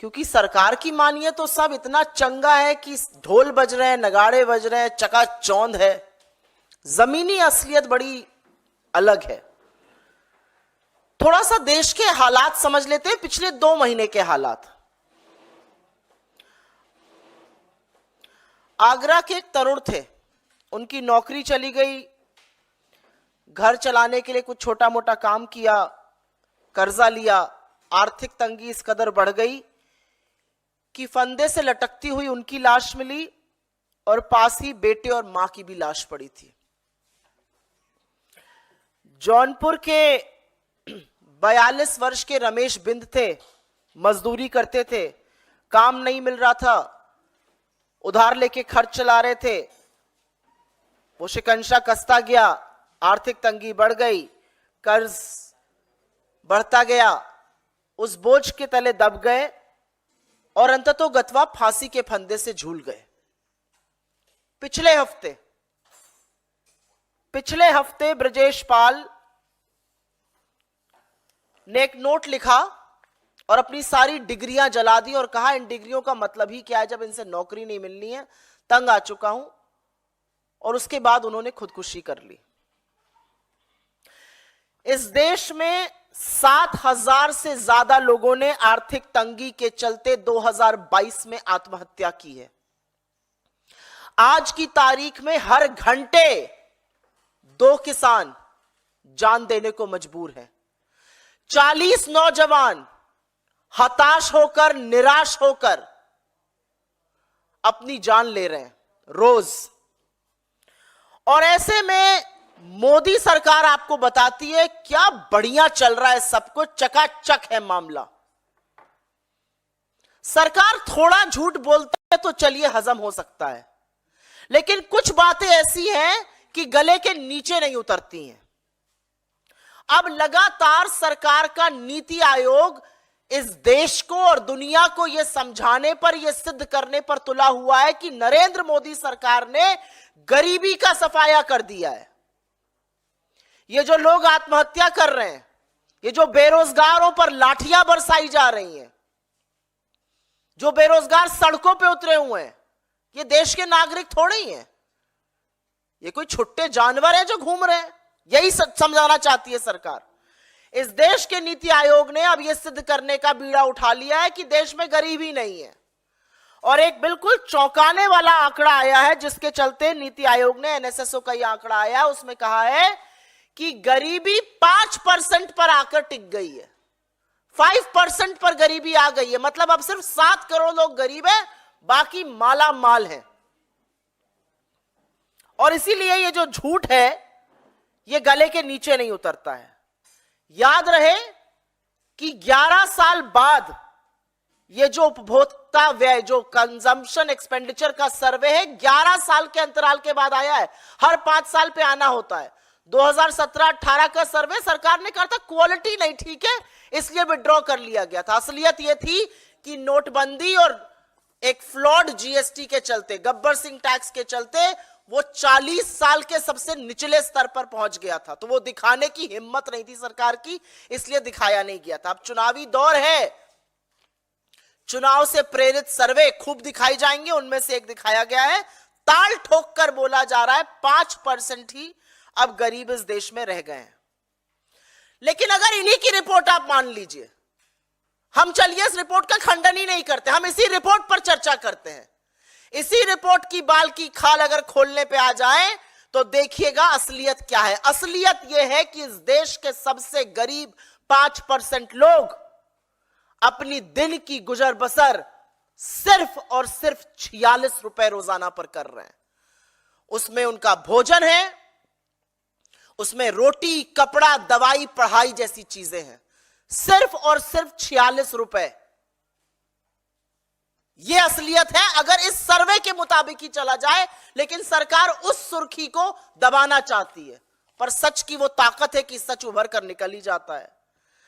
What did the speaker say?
क्योंकि सरकार की मानिए तो सब इतना चंगा है कि ढोल बज रहे हैं, नगाड़े बज रहे हैं, चकाचौंध है। जमीनी असलियत बड़ी अलग है। थोड़ा सा देश के हालात समझ लेते हैं, पिछले 2 महीने के हालात। आगरा के एक तरुण थे, उनकी नौकरी चली गई, घर चलाने के लिए कुछ छोटा मोटा काम किया, कर्जा लिया, आर्थिक तंगी इस कदर बढ़ गई कि फंदे से लटकती हुई उनकी लाश मिली और पास ही बेटे और मां की भी लाश पड़ी थी। जौनपुर के 42 वर्ष के रमेश बिंद थे, मजदूरी करते थे, काम नहीं मिल रहा था, उधार लेके खर्च चला रहे थे। वो शिकंजा कसता गया, आर्थिक तंगी बढ़ गई, कर्ज बढ़ता गया, उस बोझ के तले दब गए और अंततः गतवा फांसी के फंदे से झूल गए। पिछले हफ्ते ब्रजेश पाल ने एक नोट लिखा और अपनी सारी डिग्रियां जला दी और कहा इन डिग्रियों का मतलब ही क्या है जब इनसे नौकरी नहीं मिलनी है, तंग आ चुका हूं। और उसके बाद उन्होंने खुदकुशी कर ली। इस देश में 7,000 से ज्यादा लोगों ने आर्थिक तंगी के चलते 2022 में आत्महत्या की है। आज की तारीख में हर घंटे 2 किसान जान देने को मजबूर हैं। 40 नौजवान हताश होकर, निराश होकर अपनी जान ले रहे हैं रोज। और ऐसे में मोदी सरकार आपको बताती है क्या बढ़िया चल रहा है, सब कुछ चकाचक है मामला। सरकार थोड़ा झूठ बोलता है तो चलिए हजम हो सकता है, लेकिन कुछ बातें ऐसी हैं कि गले के नीचे नहीं उतरती हैं। अब लगातार सरकार का नीति आयोग इस देश को और दुनिया को यह समझाने पर, यह सिद्ध करने पर तुला हुआ है कि नरेंद्र मोदी सरकार ने गरीबी का सफाया कर दिया है। ये जो लोग आत्महत्या कर रहे हैं, ये जो बेरोजगारों पर लाठियां बरसाई जा रही हैं, जो बेरोजगार सड़कों पे उतरे हुए हैं, ये देश के नागरिक थोड़े ही हैं, ये कोई छुट्टे जानवर हैं जो घूम रहे हैं। यही समझाना चाहती है सरकार। इस देश के नीति आयोग ने अब यह सिद्ध करने का बीड़ा उठा लिया है कि देश में गरीबी नहीं है। और एक बिल्कुल चौंकाने वाला आंकड़ा आया है जिसके चलते नीति आयोग ने, एनएसएसओ का यह आंकड़ा आया है, उसमें कहा है कि गरीबी 5% पर आकर टिक गई है। 5% पर गरीबी आ गई है, मतलब अब सिर्फ 7 करोड़ लोग गरीब हैं, बाकी माला माल है। और इसीलिए ये जो झूठ है ये गले के नीचे नहीं उतरता है। याद रहे कि 11 साल बाद ये जो उपभोक्ता व्यय, जो कंजम्पशन एक्सपेंडिचर का सर्वे है, 11 साल के अंतराल के बाद आया है। हर 5 साल पे आना होता है। 2017-18 का सर्वे सरकार ने कहा था क्वालिटी नहीं ठीक है, इसलिए विड्रॉ कर लिया गया था। असलियत यह थी कि नोटबंदी और एक फ्लॉड जीएसटी के चलते, गब्बर सिंह टैक्स के चलते वो 40 साल के सबसे निचले स्तर पर पहुंच गया था। तो वो दिखाने की हिम्मत नहीं थी सरकार की, इसलिए दिखाया नहीं गया था। अब चुनावी दौर है, चुनाव से प्रेरित सर्वे खूब दिखाई जाएंगे। उनमें से एक दिखाया गया है, ताल ठोक कर बोला जा रहा है 5% ही अब गरीब इस देश में रह गए हैं। लेकिन अगर इन्हीं की रिपोर्ट आप मान लीजिए, हम चलिए इस रिपोर्ट का खंडन ही नहीं करते, हम इसी रिपोर्ट पर चर्चा करते हैं। इसी रिपोर्ट की बाल की खाल अगर खोलने पे आ जाए तो देखिएगा असलियत क्या है। असलियत यह है कि इस देश के सबसे गरीब 5% लोग अपनी दिन की गुजर बसर सिर्फ और सिर्फ 46 रुपए रोजाना पर कर रहे हैं। उसमें उनका भोजन है, उसमें रोटी, कपड़ा, दवाई, पढ़ाई जैसी चीजें हैं। सिर्फ और सिर्फ 46 रुपए। यह असलियत है अगर इस सर्वे के मुताबिक ही चला जाए। लेकिन सरकार उस सुर्खी को दबाना चाहती है, पर सच की वो ताकत है कि सच उभर कर निकल ही जाता है।